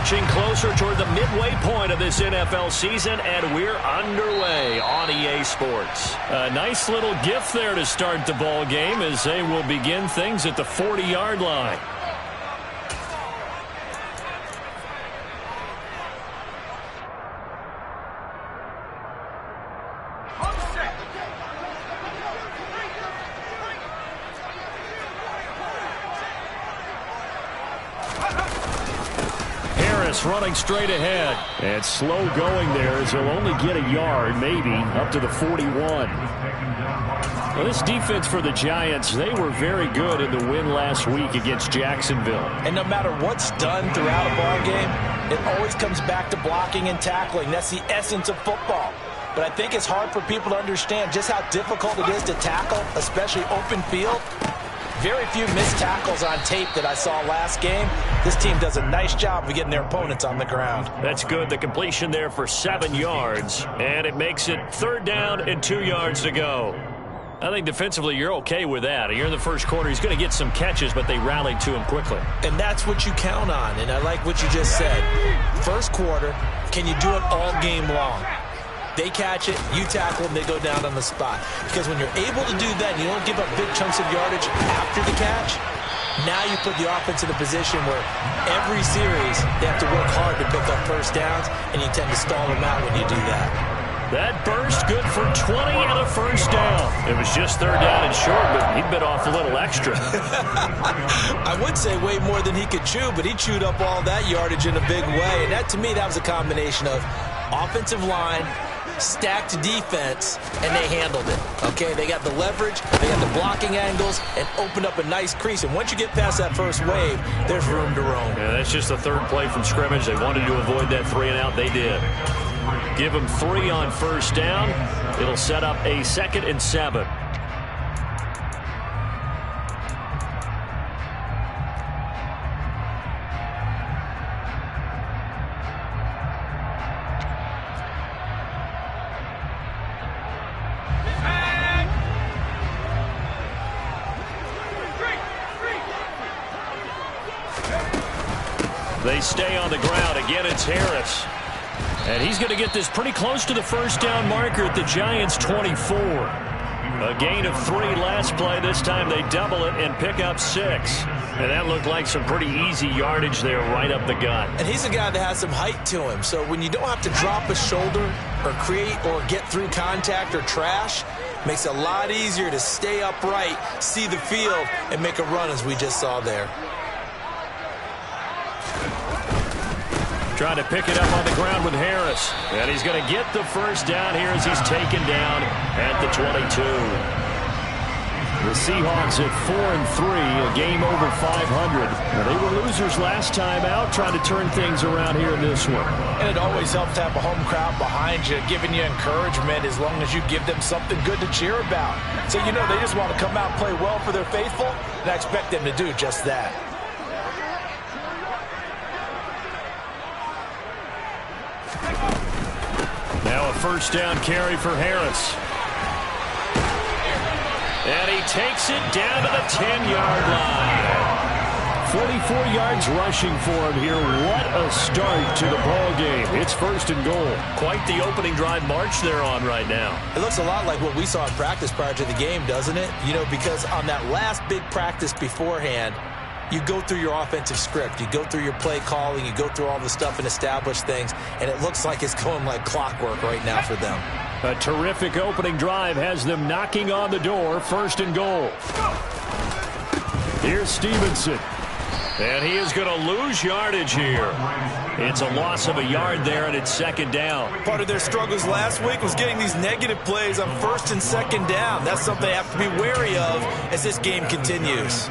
Marching closer toward the midway point of this NFL season, and we're underway on EA Sports. A nice little gift there to start the ball game as they will begin things at the 40-yard line. Running straight ahead. And slow going there as he'll only get a yard, maybe, up to the 41. Well, this defense for the Giants, they were very good in the win last week against Jacksonville. And no matter what's done throughout a ball game, it always comes back to blocking and tackling. That's the essence of football. But I think it's hard for people to understand just how difficult it is to tackle, especially open field. Very few missed tackles on tape that I saw last game. This team does a nice job of getting their opponents on the ground. That's good. The completion there for 7 yards. And it makes it 3rd down and 2 yards to go. I think defensively you're okay with that. You're in the first quarter. He's going to get some catches, but they rallied to him quickly. And that's what you count on. And I like what you just said. First quarter, can you do it all game long? They catch it, you tackle them, they go down on the spot. Because when you're able to do that, you don't give up big chunks of yardage after the catch, now you put the offense in a position where every series they have to work hard to pick up first downs, and you tend to stall them out when you do that. That burst good for 20 and a first down. It was just 3rd down and short, but he bit off a little extra. I would say way more than he could chew, but he chewed up all that yardage in a big way. And that, to me, that was a combination of offensive line, stacked defense, and they handled it. Okay, they got the leverage, they got the blocking angles, and opened up a nice crease. And once you get past that first wave, there's room to roam. Yeah, that's just the 3rd play from scrimmage. They wanted to avoid that 3 and out. They did. Give them 3 on first down. It'll set up a 2nd and 7. They stay on the ground. Again, it's Harris. And he's going to get this pretty close to the first down marker at the Giants' 24. A gain of 3 last play. This time they double it and pick up 6. And that looked like some pretty easy yardage there right up the gut. And he's a guy that has some height to him. So when you don't have to drop a shoulder or create or get through contact or trash, makes it a lot easier to stay upright, see the field, and make a run as we just saw there. Trying to pick it up on the ground with Harris. And he's going to get the first down here as he's taken down at the 22. The Seahawks at 4-3, a game over 500. Now, they were losers last time out, trying to turn things around here in this one. And it always helps to have a home crowd behind you, giving you encouragement as long as you give them something good to cheer about. So, you know, they just want to come out and play well for their faithful, and I expect them to do just that. Now a first down carry for Harris. And he takes it down to the 10-yard line. 44 yards rushing for him here. What a start to the ball game. It's 1st and goal. Quite the opening drive march they're on right now. It looks a lot like what we saw in practice prior to the game, doesn't it? You know, because on that last big practice beforehand, you go through your offensive script. You go through your play calling. You go through all the stuff and establish things. And it looks like it's going like clockwork right now for them. A terrific opening drive has them knocking on the door. 1st and goal. Here's Stevenson. And he is going to lose yardage here. It's a loss of a yard there, and it's 2nd down. Part of their struggles last week was getting these negative plays on 1st and 2nd down. That's something they have to be wary of as this game continues.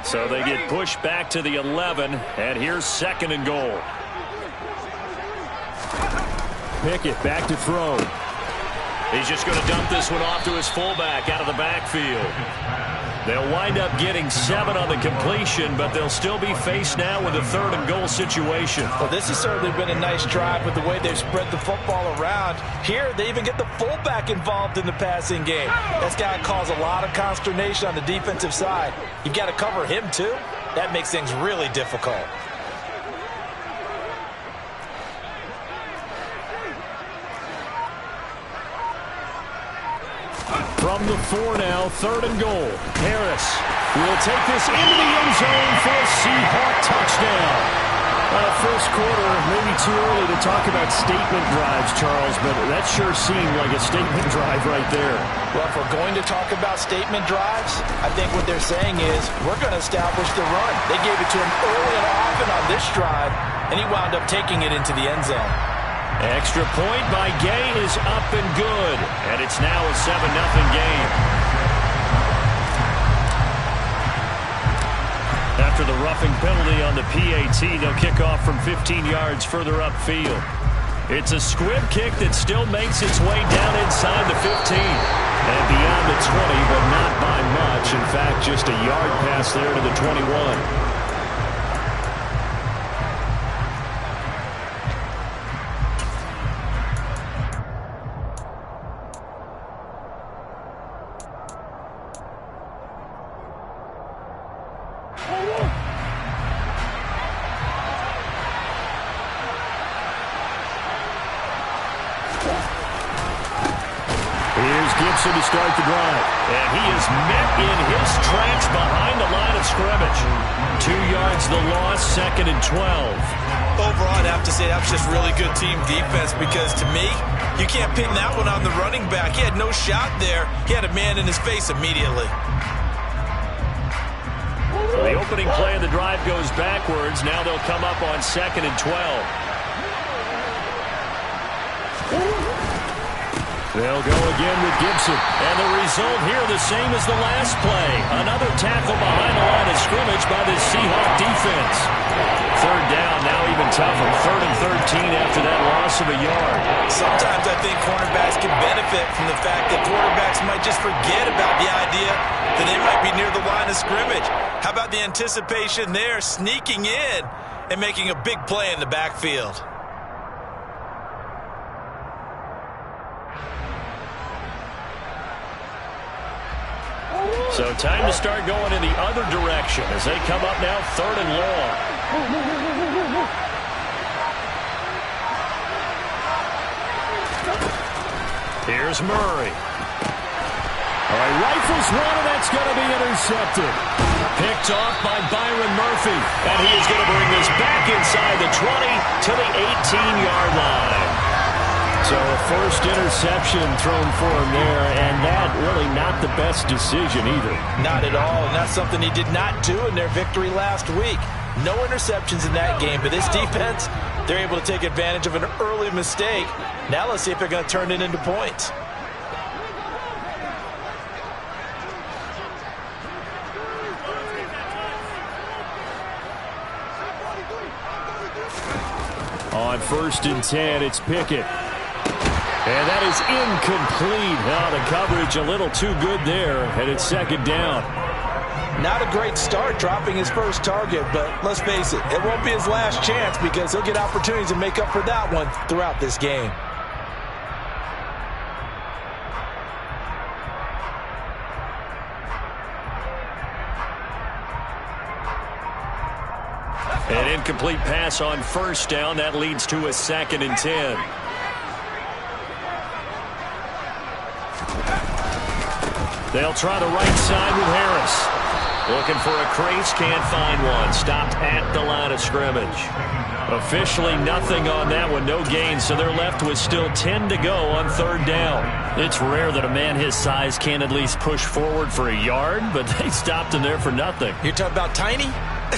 So they get pushed back to the 11, and here's 2nd and goal. Pickett back to throw. He's just going to dump this one off to his fullback out of the backfield. They'll wind up getting 7 on the completion, but they'll still be faced now with a 3rd and goal situation. Well, this has certainly been a nice drive with the way they've spread the football around. Here, they even get the fullback involved in the passing game. That's got to cause a lot of consternation on the defensive side. You've got to cover him, too. That makes things really difficult. From the 4 now, 3rd and goal. Harris will take this into the end zone for a Seahawk touchdown. First quarter, maybe too early to talk about statement drives, Charles, but that sure seemed like a statement drive right there. Well, if we're going to talk about statement drives, I think what they're saying is we're going to establish the run. They gave it to him early and often on this drive, and he wound up taking it into the end zone. Extra point by Gay is up and good, and it's now a 7-0 game. After the roughing penalty on the PAT, they'll kick off from 15 yards further upfield. It's a squib kick that still makes its way down inside the 15 and beyond the 20, but not by much. In fact, just a yard pass there to the 21. To start the drive, and he is met in his tracks behind the line of scrimmage. 2 yards the loss, 2nd and 12. Overall, I'd have to say that was just really good team defense, because to me, you can't pin that one on the running back. He had no shot there. He had a man in his face immediately. So the opening play of the drive goes backwards. Now they'll come up on 2nd and 12. They'll go again with Gibson. And the result here the same as the last play. Another tackle behind the line of scrimmage by the Seahawk defense. 3rd down, now even tougher. 3rd and 13 after that loss of a yard. Sometimes I think cornerbacks can benefit from the fact that quarterbacks might just forget about the idea that they might be near the line of scrimmage. How about the anticipation there, sneaking in and making a big play in the backfield? So time to start going in the other direction as they come up now 3rd and long. Here's Murray. All right, rifles one, and that's going to be intercepted. Picked off by Byron Murphy, and he is going to bring this back inside the 20 to the 18-yard line. So a first interception thrown for him there, and that really not the best decision either. Not at all, and that's something he did not do in their victory last week. No interceptions in that game, but this defense, they're able to take advantage of an early mistake. Now let's see if they're going to turn it into points. On 1st and 10, it's Pickett. And that is incomplete. Now the coverage a little too good there, and it's 2nd down. Not a great start dropping his first target, but let's face it, it won't be his last chance because he'll get opportunities to make up for that one throughout this game. An incomplete pass on 1st down. That leads to a 2nd and 10. They'll try the right side with Harris. Looking for a crease, can't find one. Stopped at the line of scrimmage. Officially nothing on that one, no gain, so they're left with still 10 to go on 3rd down. It's rare that a man his size can at least push forward for a yard, but they stopped him there for nothing. You're talking about tiny?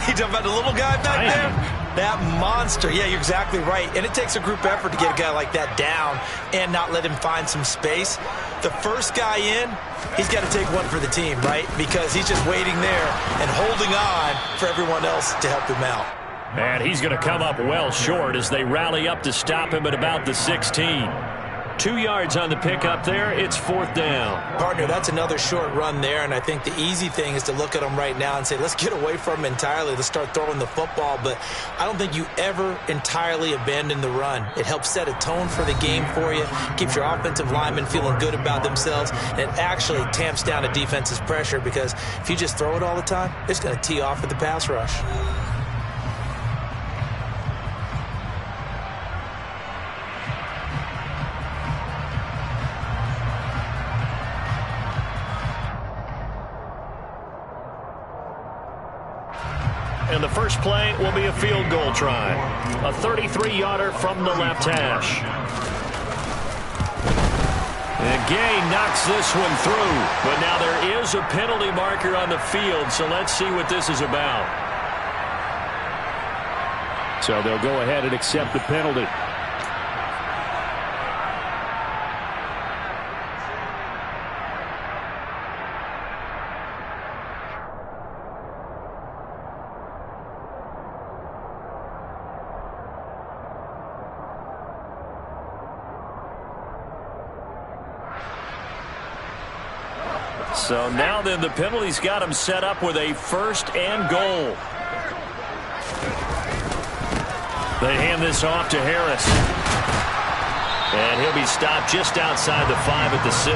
You're talking about the little guy back there? That monster. Yeah, you're exactly right. And it takes a group effort to get a guy like that down and not let him find some space. The first guy in, he's got to take one for the team, right? Because he's just waiting there and holding on for everyone else to help him out. And he's going to come up well short as they rally up to stop him at about the 16. 2 yards on the pickup there. It's 4th down. Partner, that's another short run there, and I think the easy thing is to look at them right now and say, let's get away from them entirely. Let's start throwing the football, but I don't think you ever entirely abandon the run. It helps set a tone for the game for you, keeps your offensive linemen feeling good about themselves, and it actually tamps down a defense's pressure because if you just throw it all the time, it's going to tee off with the pass rush. And the first play will be a field goal try. A 33-yarder from the left hash. And Gay knocks this one through. But now there is a penalty marker on the field, so let's see what this is about. So they'll go ahead and accept the penalty. So now then the penalty's got him set up with a 1st and goal. They hand this off to Harris. And he'll be stopped just outside the 5 at the 6.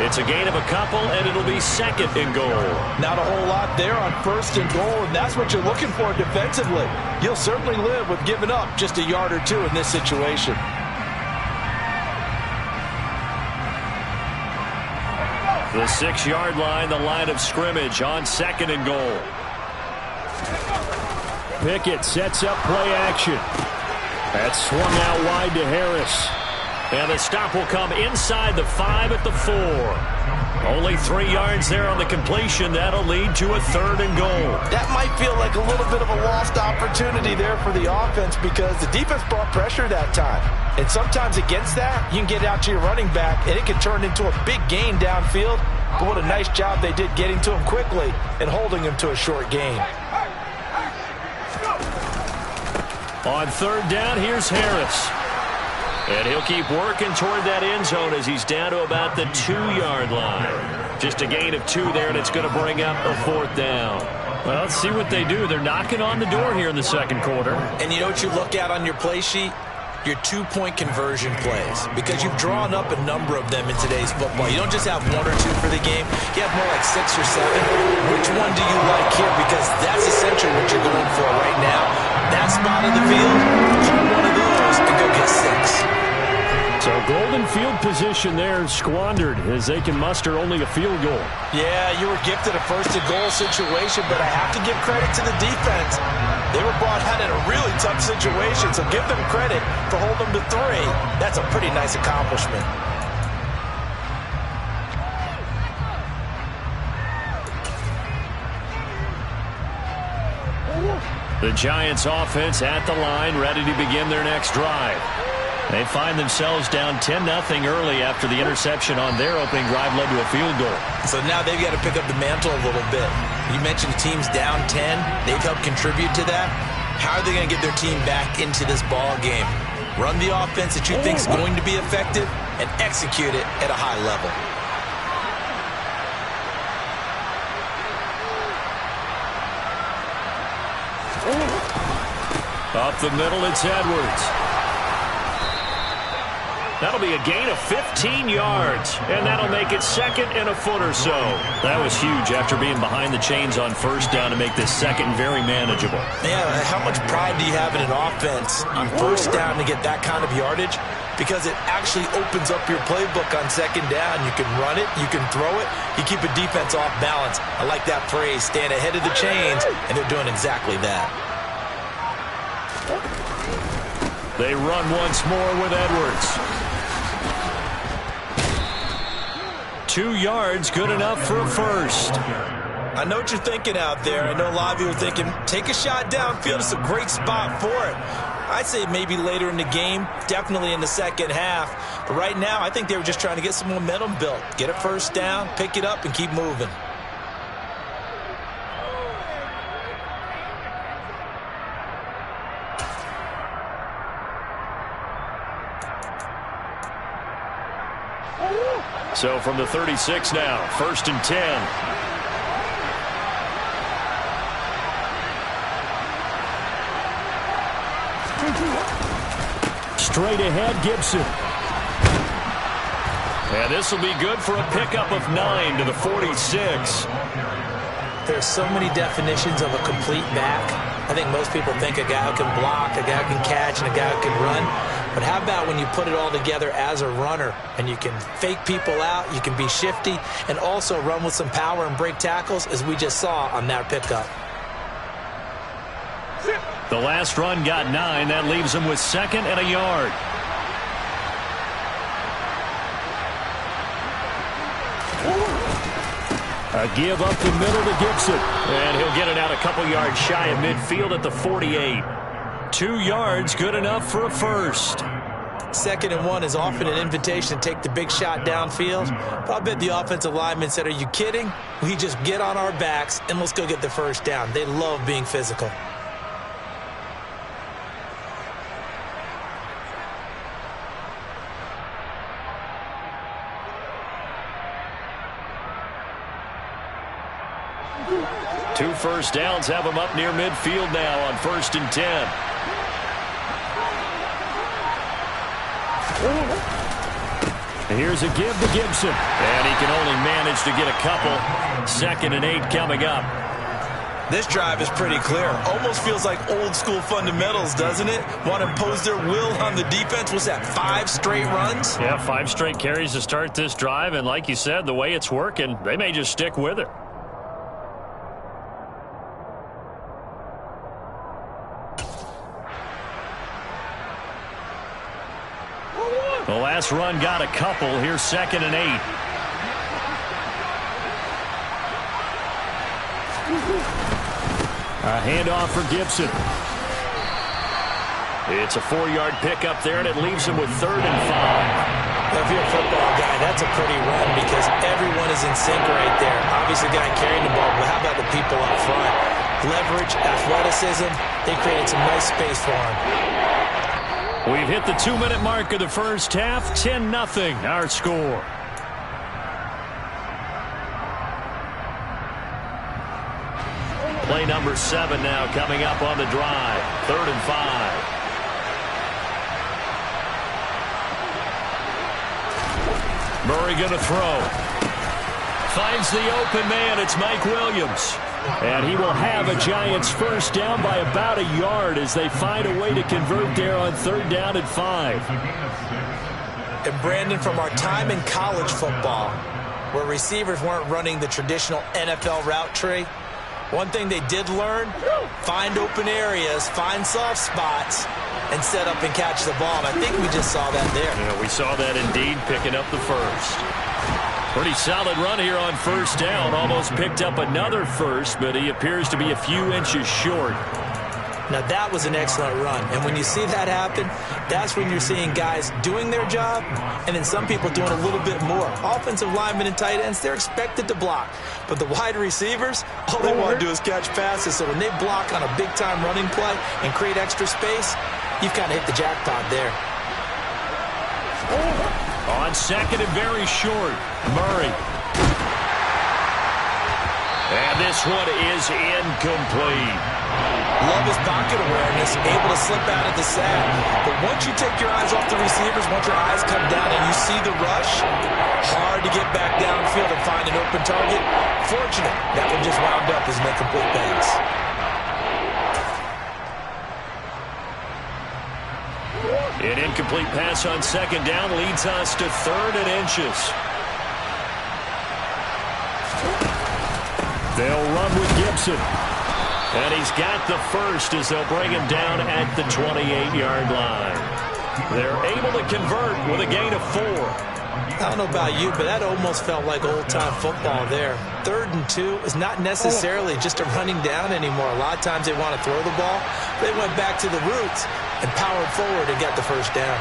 It's a gain of a couple, and it'll be 2nd and goal. Not a whole lot there on 1st and goal, and that's what you're looking for defensively. You'll certainly live with giving up just a yard or 2 in this situation. The 6-yard line, the line of scrimmage on 2nd and goal. Pickett sets up play action. That's swung out wide to Harris. And the stop will come inside the 5 at the 4. Only 3 yards there on the completion. That'll lead to a 3rd and goal. That might feel like a little bit of a lost opportunity there for the offense because the defense brought pressure that time. And sometimes against that, you can get out to your running back, and it can turn into a big gain downfield. But what a nice job they did getting to him quickly and holding him to a short gain. On 3rd down, here's Harris. And he'll keep working toward that end zone as he's down to about the 2-yard line. Just a gain of 2 there, and it's going to bring up a 4th down. Well, let's see what they do. They're knocking on the door here in the 2nd quarter. And you know what you look at on your play sheet? Your 2-point conversion plays, because you've drawn up a number of them in today's football. You don't just have 1 or 2 for the game. You have more like 6 or 7. Which one do you like here? Because that's essentially what you're going for right now. That spot of the field, draw one of those and go get 6. So golden field position there squandered as they can muster only a field goal. Yeah, you were gifted a 1st and goal situation, but I have to give credit to the defense. They were brought out in a really tough situation, so give them credit for holding them to 3. That's a pretty nice accomplishment. The Giants offense at the line, ready to begin their next drive. They find themselves down 10-0 early after the interception on their opening drive led to a field goal. So now they've got to pick up the mantle a little bit. You mentioned teams down 10. They've helped contribute to that. How are they going to get their team back into this ball game? Run the offense that you think is going to be effective and execute it at a high level. Up the middle, it's Edwards. That'll be a gain of 15 yards, and that'll make it 2nd and a foot or so. That was huge after being behind the chains on 1st down to make this 2nd very manageable. Yeah, how much pride do you have in an offense on 1st down to get that kind of yardage? Because it actually opens up your playbook on 2nd down. You can run it, you can throw it, you keep a defense off balance. I like that phrase, stand ahead of the chains, and they're doing exactly that. They run once more with Edwards. 2 yards, good enough for a 1st. I know what you're thinking out there. I know a lot of you are thinking, take a shot downfield. It's a great spot for it. I'd say maybe later in the game, definitely in the 2nd half. But right now, I think they were just trying to get some momentum built. Get a 1st down, pick it up, and keep moving. So from the 36 now, 1st and 10. Straight ahead, Gibson. And this will be good for a pickup of 9 to the 46. There's so many definitions of a complete back. I think most people think a guy who can block, a guy who can catch, and a guy who can run. But how about when you put it all together as a runner and you can fake people out, you can be shifty, and also run with some power and break tackles, as we just saw on that pickup. The last run got 9. That leaves him with 2nd and a yard. A give up the middle to Gibson. And he'll get it out a couple yards shy of midfield at the 48. 2 yards, good enough for a first. 2nd and 1 is often an invitation to take the big shot downfield. But I bet the offensive lineman said, are you kidding? We just get on our backs and let's go get the first down. They love being physical. Two first downs have him up near midfield now on 1st and 10. Here's a give to Gibson. And he can only manage to get a couple. 2nd and 8 coming up. This drive is pretty clear. Almost feels like old school fundamentals, doesn't it? Want to impose their will on the defense. Was that 5 straight runs? Yeah, 5 straight carries to start this drive. And like you said, the way it's working, they may just stick with it. The last run got a couple. Here's 2nd and 8. A handoff for Gibson. It's a 4-yard pickup there, and it leaves him with 3rd and 5. If you're a football guy, that's a pretty run because everyone is in sync right there. Obviously, the guy carrying the ball, but how about the people up front? Leverage, athleticism, they created some nice space for him. We've hit the 2-minute mark of the first half. 10-0 our score. Play number 7 now coming up on the drive. 3rd and 5. Murray going to throw. Finds the open man. It's Mike Williams. And he will have a Giants first down by about a yard as they find a way to convert there on 3rd down and 5. And Brandon, from our time in college football, where receivers weren't running the traditional NFL route tree, one thing they did learn, find open areas, find soft spots, and set up and catch the ball. And I think we just saw that there. Yeah, we saw that indeed, picking up the first. Pretty solid run here on 1st down. Almost picked up another first, but he appears to be a few inches short. Now, that was an excellent run. And when you see that happen, that's when you're seeing guys doing their job and then some people doing a little bit more. Offensive linemen and tight ends, they're expected to block. But the wide receivers, all they want to do is catch passes. So when they block on a big-time running play and create extra space, you've kind of hit the jackpot there. On 2nd and very short, Murray. And this one is incomplete. Love his pocket awareness, able to slip out of the sack. But once you take your eyes off the receivers, once your eyes come down and you see the rush, hard to get back downfield and find an open target. Fortunate, that one just wound up as an incomplete pass. An incomplete pass on 2nd down leads us to 3rd and inches. They'll run with Gibson. And he's got the first as they'll bring him down at the 28-yard line. They're able to convert with a gain of 4. I don't know about you, but that almost felt like old-time football there. 3rd and 2 is not necessarily just a running down anymore. A lot of times they want to throw the ball. They went back to the roots and powered forward and got the first down.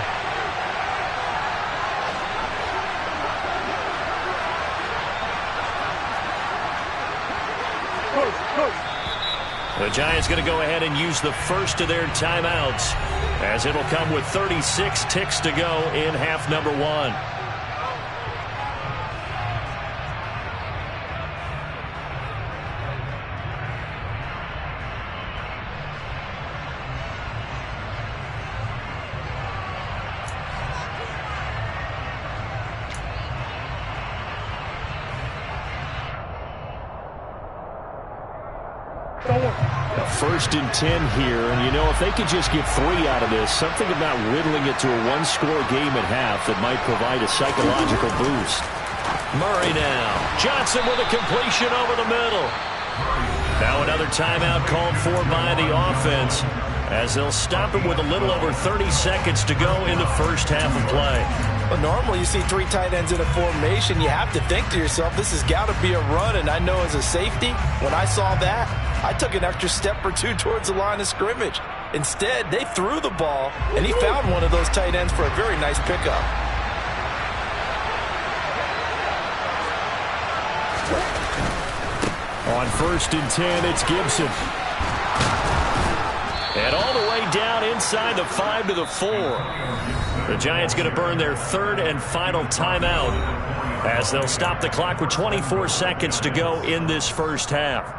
The Giants going to go ahead and use the first of their timeouts as it'll come with 36 ticks to go in half number 1. 1st and 10 here, and you know, if they could just get 3 out of this, something about whittling it to a one-score game at half that might provide a psychological boost. Murray now. Johnson with a completion over the middle. Now another timeout called for by the offense, as they'll stop it with a little over 30 seconds to go in the first half of play. Well, normally you see 3 tight ends in a formation. You have to think to yourself, this has got to be a run. And I know as a safety, when I saw that, I took an extra step or 2 towards the line of scrimmage. Instead, they threw the ball, and he found one of those tight ends for a very nice pickup. On 1st and 10, it's Gibson. And all the way down inside the 5 to the 4. The Giants going to burn their 3rd and final timeout as they'll stop the clock with 24 seconds to go in this first half.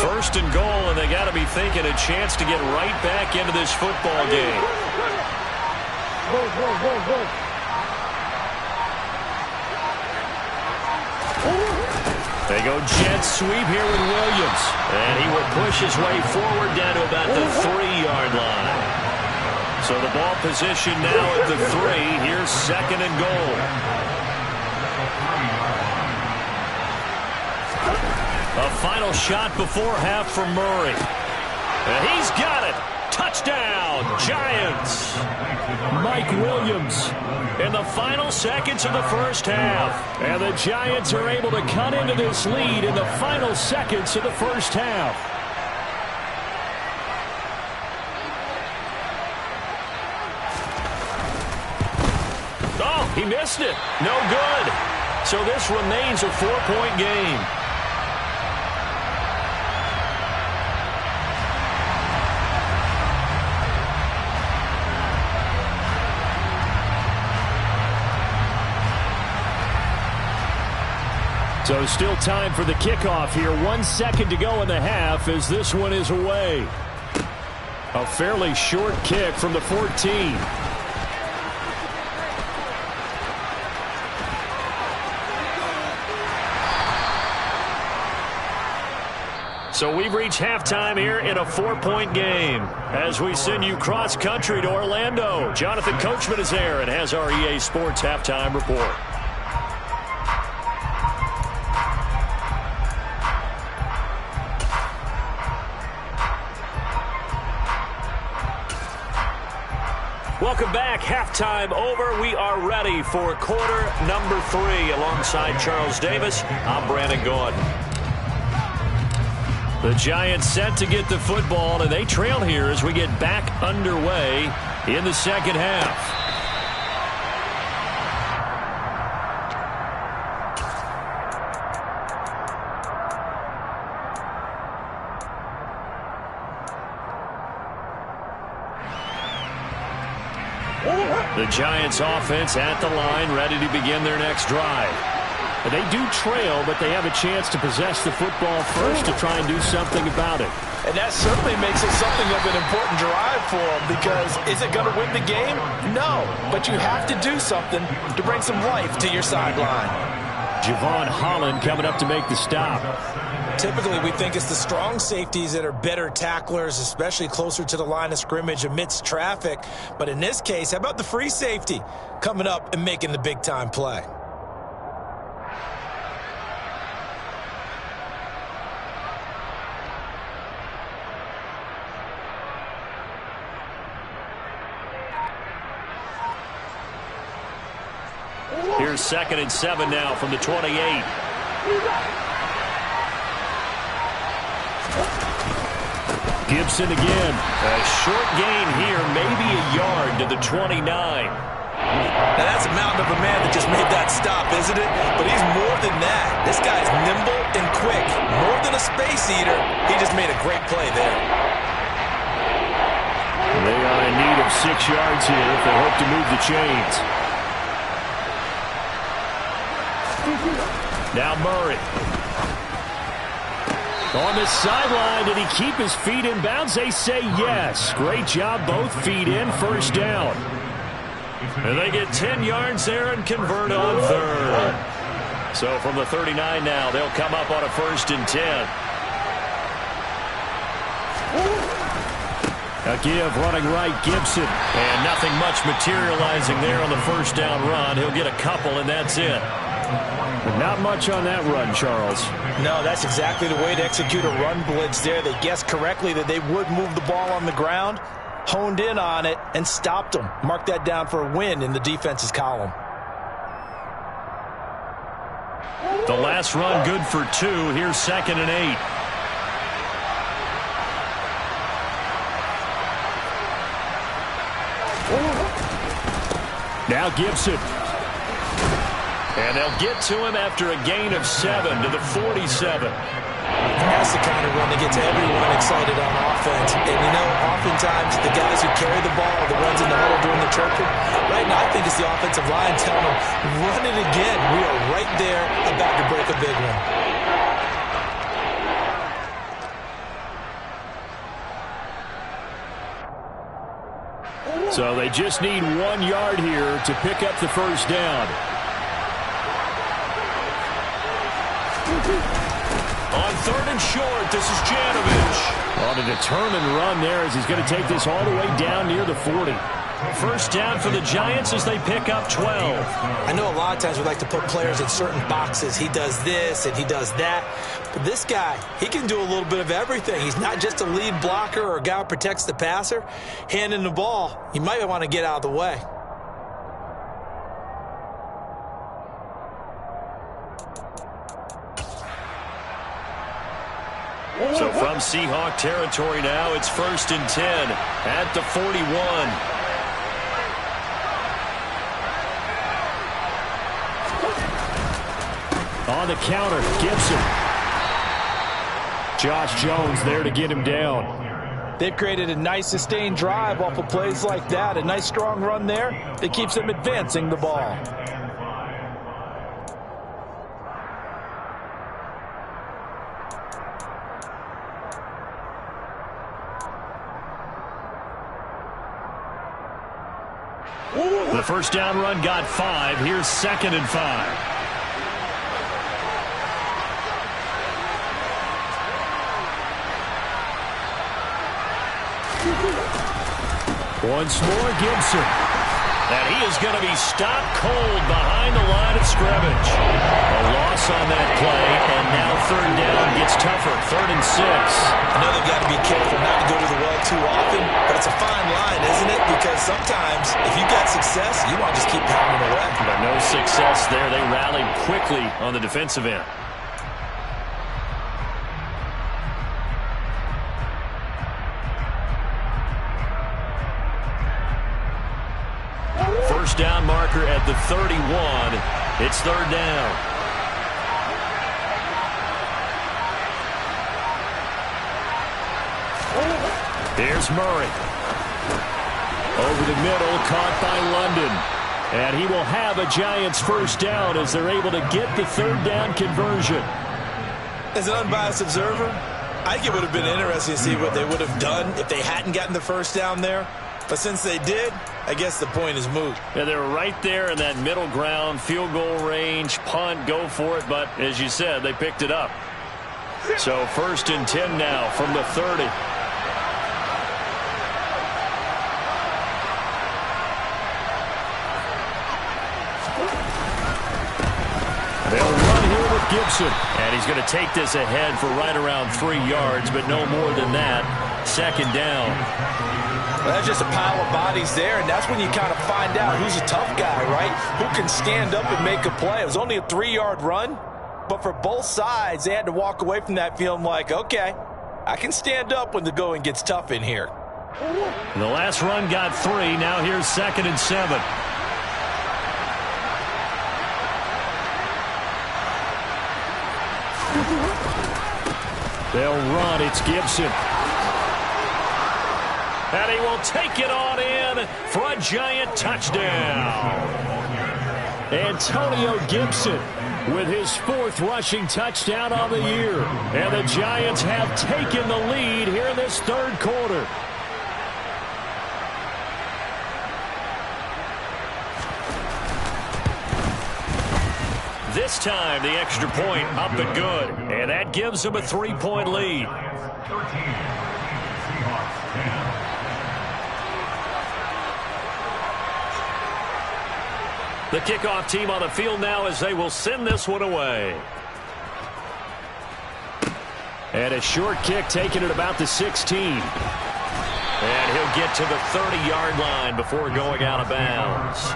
First and goal, and they got to be thinking a chance to get right back into this football game. They go jet sweep here with Williams, and he will push his way forward down to about the 3-yard line. So the ball position now at the 3. Here's 2nd and goal. A final shot before half for Murray. And he's got it. Touchdown, Giants. Mike Williams in the final seconds of the first half. And the Giants are able to cut into this lead in the final seconds of the first half. Oh, he missed it. No good. So this remains a 4-point game. So still time for the kickoff here. 1 second to go in the half as this one is away. A fairly short kick from the 14. So we've reached halftime here in a 4-point game as we send you cross-country to Orlando. Jonathan Coachman is there and has our EA Sports halftime report. Welcome back. Halftime over. We are ready for quarter number 3. Alongside Charles Davis, I'm Brandon Gordon. The Giants set to get the football, and they trail here as we get back underway in the second half. The Giants offense at the line, ready to begin their next drive. They do trail, but they have a chance to possess the football first to try and do something about it. And that certainly makes it something of an important drive for them, because is it going to win the game? No, but you have to do something to bring some life to your sideline. Javon Holland coming up to make the stop. Typically, we think it's the strong safeties that are better tacklers, especially closer to the line of scrimmage amidst traffic. But in this case, how about the free safety coming up and making the big-time play? Here's 2nd and 7 now from the 28. Gibson again. A short gain here, maybe a yard to the 29. Now that's a mountain of a man that just made that stop, isn't it? But he's more than that. This guy's nimble and quick. More than a space eater, he just made a great play there. They are in need of 6 yards here if they hope to move the chains. Now Murray. On the sideline, did he keep his feet in bounds? They say yes. Great job, both feet in, first down. And they get 10 yards there and convert on third. So from the 39 now, they'll come up on a 1st and 10. A give running right, Gibson. And nothing much materializing there on the 1st down run. He'll get a couple, and that's it. But not much on that run, Charles. No, that's exactly the way to execute a run blitz there. They guessed correctly that they would move the ball on the ground, honed in on it, and stopped them. Mark that down for a win in the defense's column. The last run good for 2. Here's 2nd and 8. Now Gibson. And they'll get to him after a gain of 7 to the 47. That's the kind of run that gets everyone excited on offense. And, you know, oftentimes the guys who carry the ball, the ones in the huddle doing the chirping, right now I think it's the offensive line telling them, run it again. We are right there about to break a big one. So they just need 1 yard here to pick up the first down. On 3rd and short, this is Janovich. On a determined run there as he's going to take this all the way down near the 40. First down for the Giants as they pick up 12. I know a lot of times we like to put players in certain boxes. He does this and he does that. But this guy, he can do a little bit of everything. He's not just a lead blocker or a guy who protects the passer. Handing the ball, you might want to get out of the way. So from Seahawk territory now, it's 1st and 10 at the 41. On the counter, Gibson. Josh Jones there to get him down. They've created a nice sustained drive off of plays like that. A nice strong run there that keeps them advancing the ball. The first down run got 5. Here's 2nd and 5. Once more, Gibson. And he is going to be stopped cold behind the line of scrimmage. A loss on that play, and now 3rd down gets tougher. 3rd and 6. I know they've got to be careful not to go to the well too often, but it's a fine line, isn't it? Because sometimes, if you got success, you want to just keep pounding away. But no success there. They rallied quickly on the defensive end. First down marker at the 31. It's 3rd down. Here's Murray. Over the middle, caught by London. And he will have a Giants first down as they're able to get the 3rd down conversion. As an unbiased observer, I think it would have been interesting to see what they would have done if they hadn't gotten the first down there. But since they did, I guess the point is moot. Yeah, they were right there in that middle ground, field goal range, punt, go for it. But as you said, they picked it up. So 1st and 10 now from the 30. They'll run here with Gibson. And he's going to take this ahead for right around 3 yards, but no more than that. 2nd down. Well, that's just a pile of bodies there, and that's when you kind of find out who's a tough guy, right? Who can stand up and make a play. It was only a 3-yard run, but for both sides, they had to walk away from that feeling like, okay, I can stand up when the going gets tough in here. The last run got 3. Now here's 2nd and 7. They'll run. It's Gibson. And he will take it on in for a Giant touchdown. Antonio Gibson with his 4th rushing touchdown on the year. And the Giants have taken the lead here in this 3rd quarter. This time, the extra point up and good. And that gives them a 3-point lead. The kickoff team on the field now as they will send this one away. And a short kick taken at about the 16. And he'll get to the 30-yard line before going out of bounds.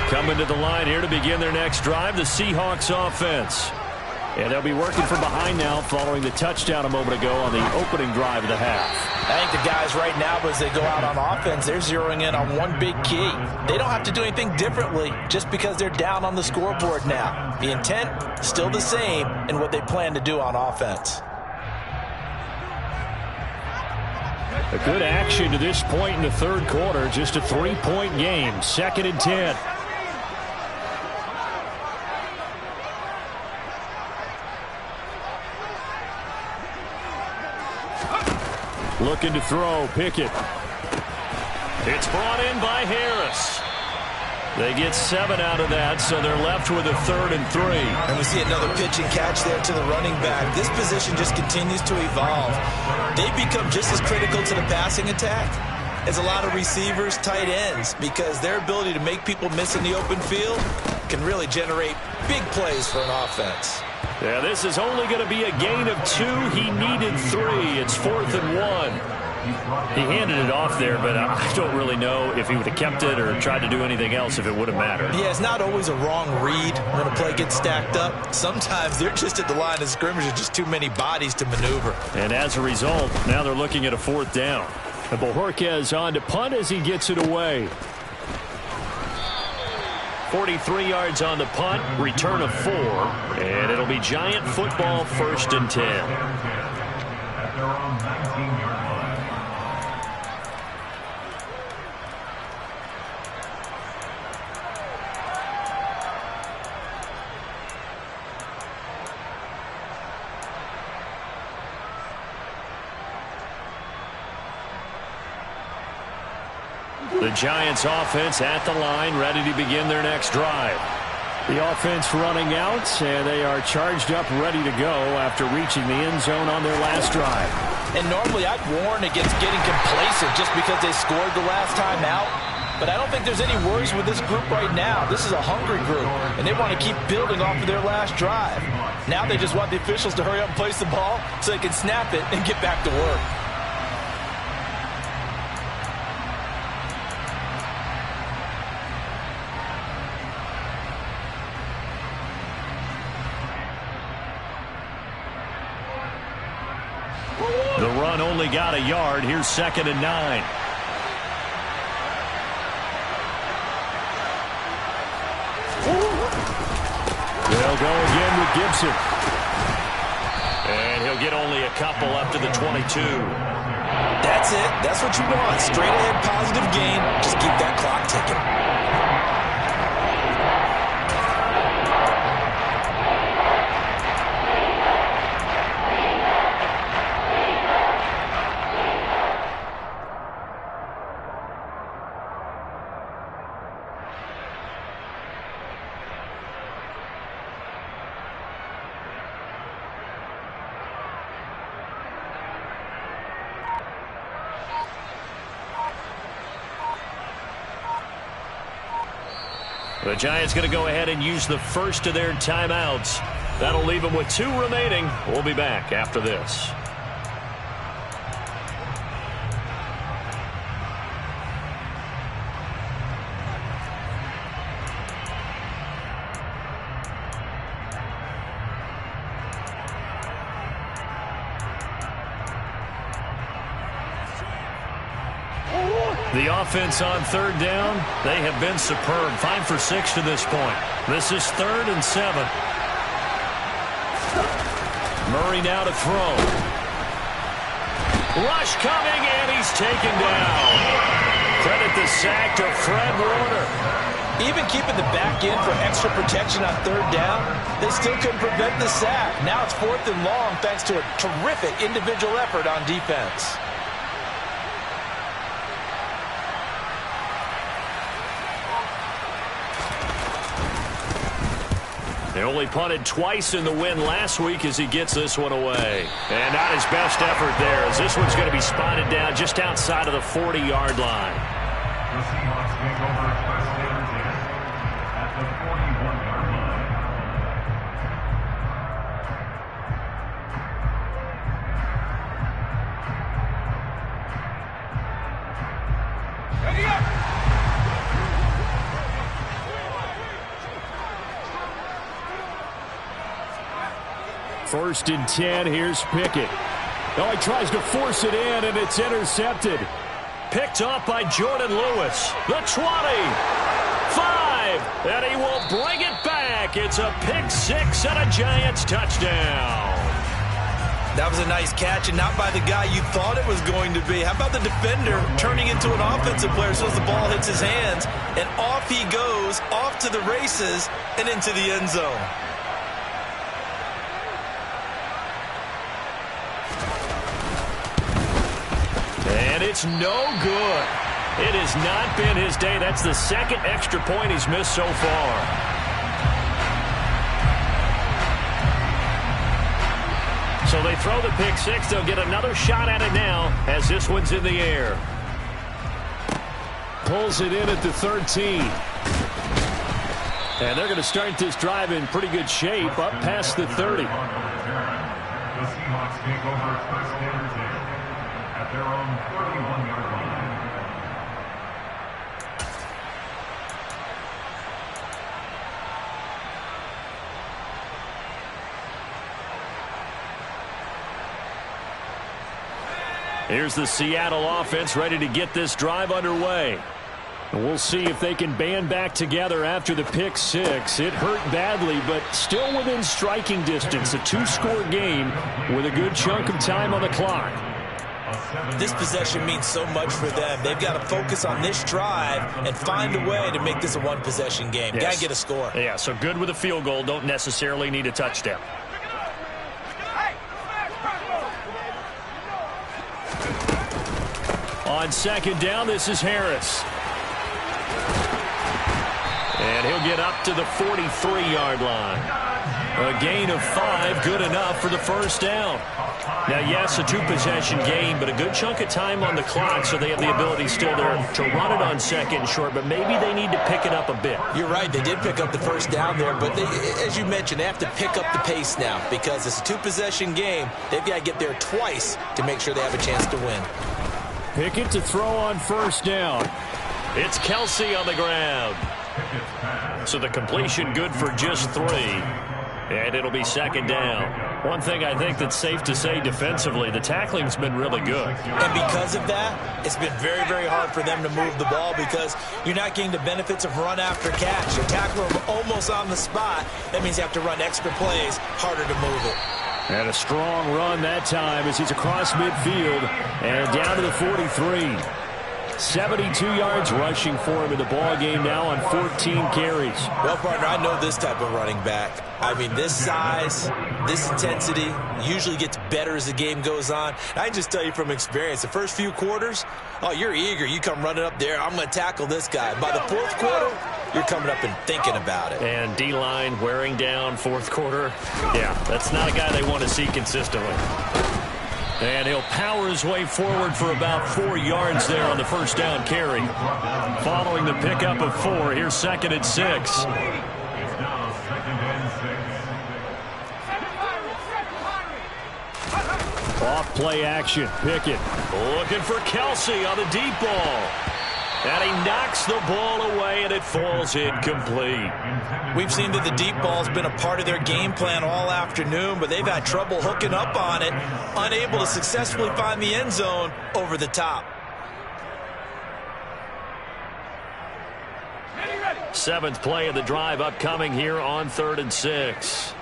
Coming to the line here to begin their next drive, the Seahawks offense. And they'll be working from behind now following the touchdown a moment ago on the opening drive of the half. I think the guys right now, as they go out on offense, they're zeroing in on one big key. They don't have to do anything differently just because they're down on the scoreboard now. The intent, still the same in what they plan to do on offense. A good action to this point in the 3rd quarter. Just a 3-point game. 2nd and 10. Looking to throw. Pickett. It's brought in by Harris. They get 7 out of that, so they're left with a 3rd and 3. And we see another pitch and catch there to the running back. This position just continues to evolve. They become just as critical to the passing attack as a lot of receivers, tight ends, because their ability to make people miss in the open field can really generate big plays for an offense. Yeah, this is only going to be a gain of 2. He needed 3. It's 4th and 1. He handed it off there, but I don't really know if he would have kept it or tried to do anything else if it would have mattered. Yeah, it's not always a wrong read when a play gets stacked up. Sometimes they're just at the line of scrimmage. There's just too many bodies to maneuver. And as a result, now they're looking at a 4th down. And Bojorquez on to punt as he gets it away. 43 yards on the punt, return of 4, and it'll be Giant football 1st and 10. The Giants offense at the line, ready to begin their next drive. The offense running out, and they are charged up, ready to go after reaching the end zone on their last drive. And normally I'd warn against getting complacent just because they scored the last time out. But I don't think there's any worries with this group right now. This is a hungry group, and they want to keep building off of their last drive. Now they just want the officials to hurry up and place the ball so they can snap it and get back to work. The run only got a yard. Here's 2nd and 9. They'll go again with Gibson. And he'll get only a couple up to the 22. That's it. That's what you want. Straight ahead positive gain. Just keep that clock ticking. The Giants going to go ahead and use the first of their timeouts. That'll leave them with 2 remaining. We'll be back after this. The offense on third down, they have been superb. 5 for 6 to this point. This is 3rd and 7. Murray now to throw. Rush coming, and he's taken down. Credit the sack to Fred Warner. Even keeping the back end for extra protection on third down, they still couldn't prevent the sack. Now it's 4th and long thanks to a terrific individual effort on defense. They only punted twice in the win last week as he gets this one away. And not his best effort there, as this one's going to be spotted down just outside of the 40-yard line. The Seahawks take over first and 10 at the 41-yard line. Ready up! 1st and 10, here's Pickett. Oh, he tries to force it in, and it's intercepted. Picked off by Jordan Lewis. The 20. 5. And he will bring it back. It's a pick 6 and a Giants touchdown. That was a nice catch, and not by the guy you thought it was going to be. How about the defender turning into an offensive player as soon as the ball hits his hands, and off he goes, off to the races, and into the end zone. And it's no good. It has not been his day. That's the 2nd extra point he's missed so far. So they throw the pick 6. They'll get another shot at it now as this one's in the air. Pulls it in at the 13. And they're going to start this drive in pretty good shape up past the 30. The Seahawks take over first and 10 at their own 31-yard line. Here's the Seattle offense ready to get this drive underway. We'll see if they can band back together after the pick 6. It hurt badly, but still within striking distance. A 2-score game with a good chunk of time on the clock. This possession means so much for them. They've got to focus on this drive and find a way to make this a one-possession game. Yes. Got to get a score. Yeah, so good with a field goal. Don't necessarily need a touchdown. On 2nd down, this is Harris. And he'll get up to the 43-yard line. A gain of 5, good enough for the 1st down. Now, yes, a 2-possession game, but a good chunk of time on the clock, so they have the ability still there to run it on 2nd and short, but maybe they need to pick it up a bit. You're right, they did pick up the 1st down there, but they, as you mentioned, they have to pick up the pace now because it's a 2-possession game. They've got to get there twice to make sure they have a chance to win. Pickett to throw on 1st down. It's Kelsey on the ground. So the completion good for just 3. And it'll be 2nd down. One thing I think that's safe to say defensively, the tackling's been really good. And because of that, it's been very, very hard for them to move the ball because you're not getting the benefits of run after catch. Your tackler almost on the spot. That means you have to run extra plays, harder to move it. And a strong run that time as he's across midfield and down to the 43. 72 yards rushing for him in the ball game now on 14 carries. Well, partner, I know this type of running back. I mean, this size, this intensity usually gets better as the game goes on. I can just tell you from experience, the first few quarters, oh, you're eager. You come running up there, I'm going to tackle this guy. By the 4th quarter, you're coming up and thinking about it. And D-line wearing down 4th quarter. Yeah, that's not a guy they want to see consistently. And he'll power his way forward for about 4 yards there on the 1st down carry. Following the pickup of 4, here's 2nd and 6. It's now 2nd and 6. Off play action, Pickett looking for Kelsey on the deep ball. And he knocks the ball away, and it falls incomplete. We've seen that the deep ball's been a part of their game plan all afternoon, but they've had trouble hooking up on it, unable to successfully find the end zone over the top. 7th play of the drive upcoming here on 3rd and 6.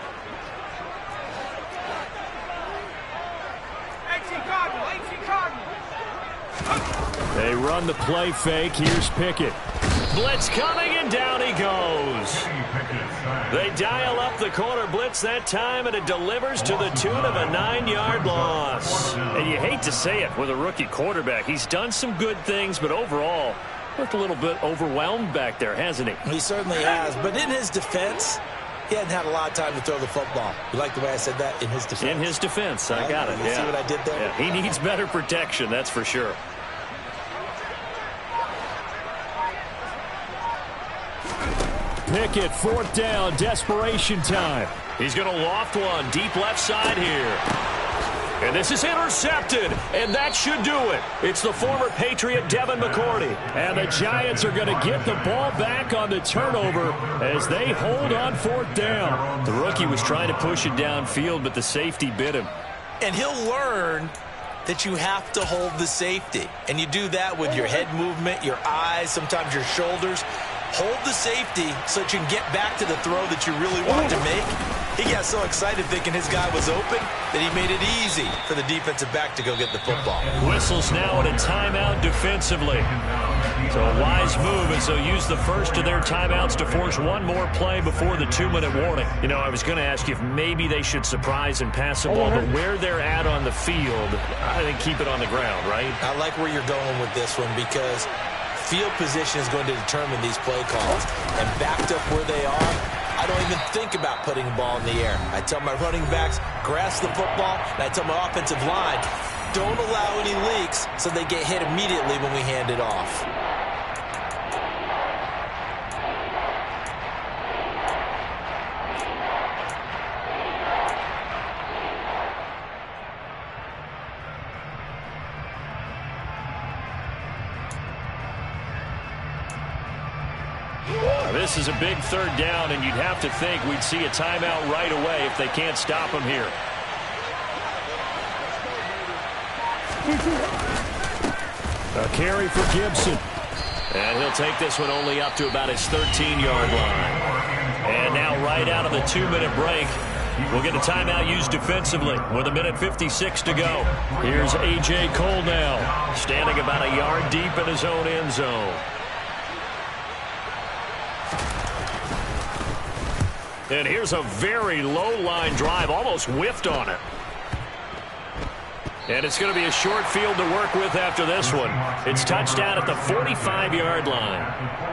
They run the play fake. Here's Pickett. Blitz coming, and down he goes. They dial up the corner blitz that time, and it delivers to the tune of a 9-yard loss. And you hate to say it with a rookie quarterback. He's done some good things, but overall, looked a little bit overwhelmed back there, hasn't he? He certainly has. But in his defense, he hadn't had a lot of time to throw the football. You like the way I said that? In his defense. In his defense. I got it. You see what I did there? Yeah, he needs better protection, that's for sure. Pickett, 4th down, desperation time. He's going to loft one deep left side here. And this is intercepted, and that should do it. It's the former Patriot Devin McCourty. And the Giants are going to get the ball back on the turnover as they hold on 4th down. The rookie was trying to push it downfield, but the safety bit him. And he'll learn that you have to hold the safety. And you do that with your head movement, your eyes, sometimes your shoulders. Hold the safety so that you can get back to the throw that you really want to make. He got so excited thinking his guy was open that he made it easy for the defensive back to go get the football. Whistles now at a timeout defensively. So a wise move as they'll use the first of their timeouts to force one more play before the 2-minute warning. You know, I was going to ask you if maybe they should surprise and pass the ball, but where they're at on the field, I think keep it on the ground, right? I like where you're going with this one because field position is going to determine these play calls. And backed up where they are, I don't even think about putting the ball in the air. I tell my running backs, grasp the football, and I tell my offensive line, don't allow any leaks so they get hit immediately when we hand it off. This is a big 3rd down, and you'd have to think we'd see a timeout right away if they can't stop him here. A carry for Gibson. And he'll take this one only up to about his 13-yard line. And now right out of the 2-minute break, we'll get a timeout used defensively with 1:56 to go. Here's A.J. Cole now, standing about a yard deep in his own end zone. And here's a very low-line drive, almost whiffed on it. And it's going to be a short field to work with after this one. It's touchdown at the 45-yard line.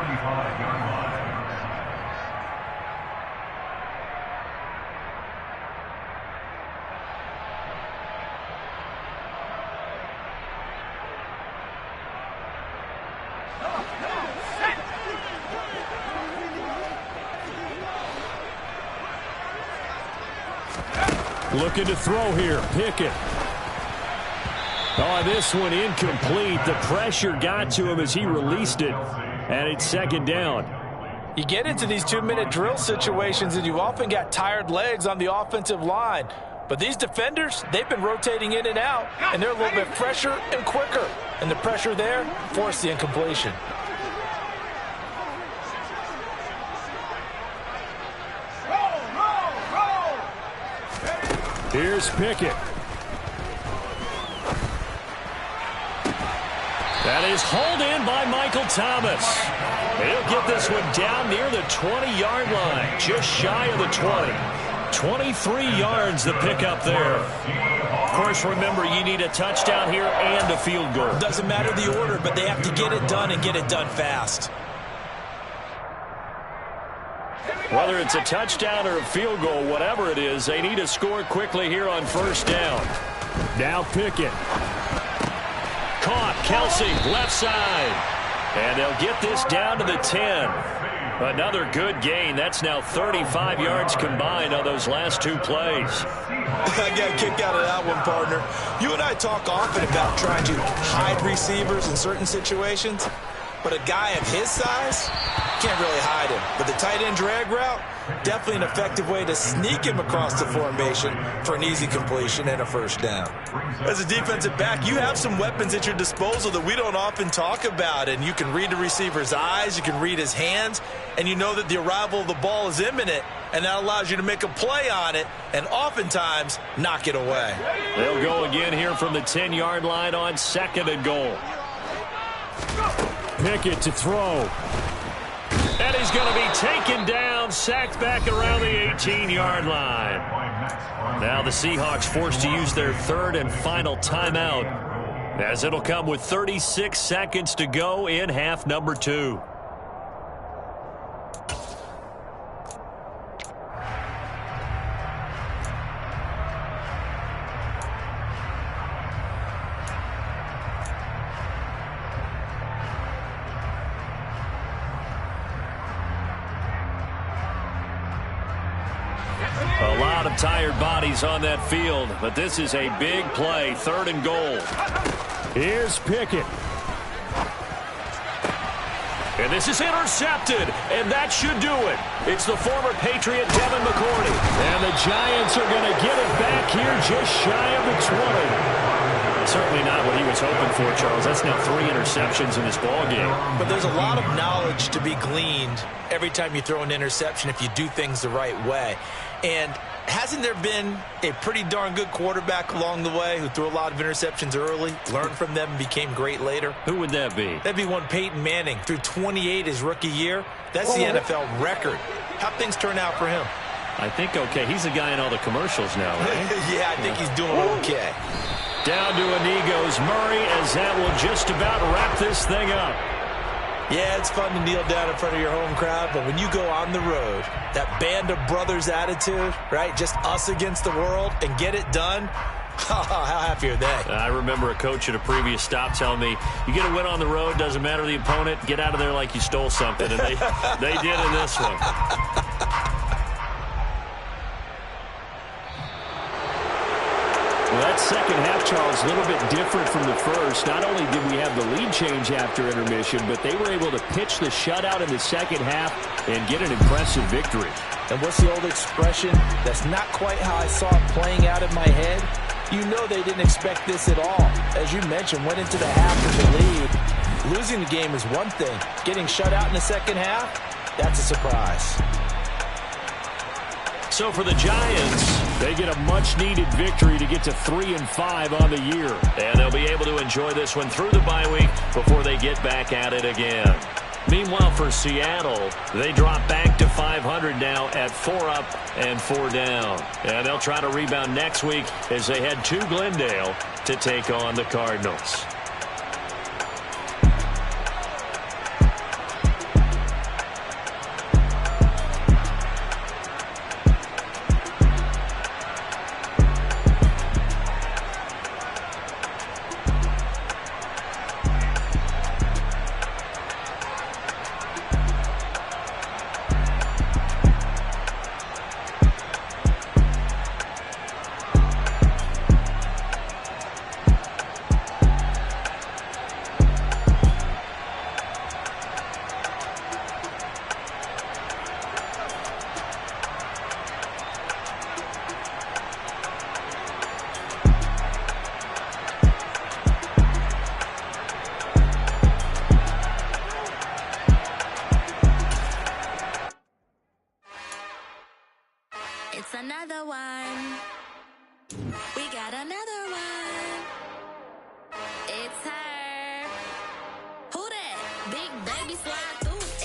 Looking to throw here. Pickett. Oh, this one incomplete. The pressure got to him as he released it. And it's 2nd down. You get into these 2-minute drill situations, and you often got tired legs on the offensive line. But these defenders, they've been rotating in and out, and they're a little bit fresher and quicker. And the pressure there forced the incompletion. Here's Pickett. That is hauled in by Michael Thomas. He'll get this one down near the 20-yard line, just shy of the 20. 23 yards the pickup there. Of course, remember, you need a touchdown here and a field goal. Doesn't matter the order, but they have to get it done and get it done fast. Whether it's a touchdown or a field goal, whatever it is, they need to score quickly here on 1st down. Now Pickett. Caught. Kelsey, left side. And they'll get this down to the 10. Another good gain. That's now 35 yards combined on those last 2 plays. I got a kick out of that one, partner. You and I talk often about trying to hide receivers in certain situations. but a guy of his size, can't really hide him. But the tight end drag route, definitely an effective way to sneak him across the formation for an easy completion and a first down. As a defensive back, you have some weapons at your disposal that we don't often talk about, and you can read the receiver's eyes, you can read his hands, and you know that the arrival of the ball is imminent, and that allows you to make a play on it and oftentimes knock it away. They'll go again here from the 10-yard line on 2nd and goal. Pickett to throw. And he's going to be taken down, sacked back around the 18-yard line. Now the Seahawks forced to use their 3rd and final timeout, as it'll come with 36 seconds to go in half number 2. A lot of tired bodies on that field, but this is a big play, 3rd and goal. Here's Pickett. And this is intercepted, and that should do it. It's the former Patriot Devin McCourty. And the Giants are going to get it back here just shy of the 20. Certainly not what he was hoping for, Charles. That's now 3 interceptions in this ballgame. But there's a lot of knowledge to be gleaned every time you throw an interception if you do things the right way. And hasn't there been a pretty darn good quarterback along the way who threw a lot of interceptions early, learned from them, and became great later? Who would that be? That'd be one Peyton Manning. Threw 28 his rookie year. That's the NFL record. How'd things turn out for him? I think okay. He's the guy in all the commercials now, right? Yeah, I think he's doing okay. Down to a knee goes Murray, as that will just about wrap this thing up. Yeah, it's fun to kneel down in front of your home crowd, but when you go on the road, that band of brothers attitude, right, just us against the world, and get it done, how happy are they? I remember a coach at a previous stop telling me, you get a win on the road, doesn't matter the opponent, get out of there like you stole something, and they did in this one. Well, that second half, Charles, a little bit different from the first. Not only did we have the lead change after intermission, but they were able to pitch the shutout in the second half and get an impressive victory. And what's the old expression? That's not quite how I saw it playing out in my head. You know they didn't expect this at all. As you mentioned, went into the half with the lead. Losing the game is one thing. Getting shut out in the second half, that's a surprise. So for the Giants, they get a much-needed victory to get to 3-5 on the year. And they'll be able to enjoy this one through the bye week before they get back at it again. Meanwhile, for Seattle, they drop back to 500 now at 4 up and 4 down. And they'll try to rebound next week as they head to Glendale to take on the Cardinals. It's another one. We got another one. It's her. Who that? Big baby slide through.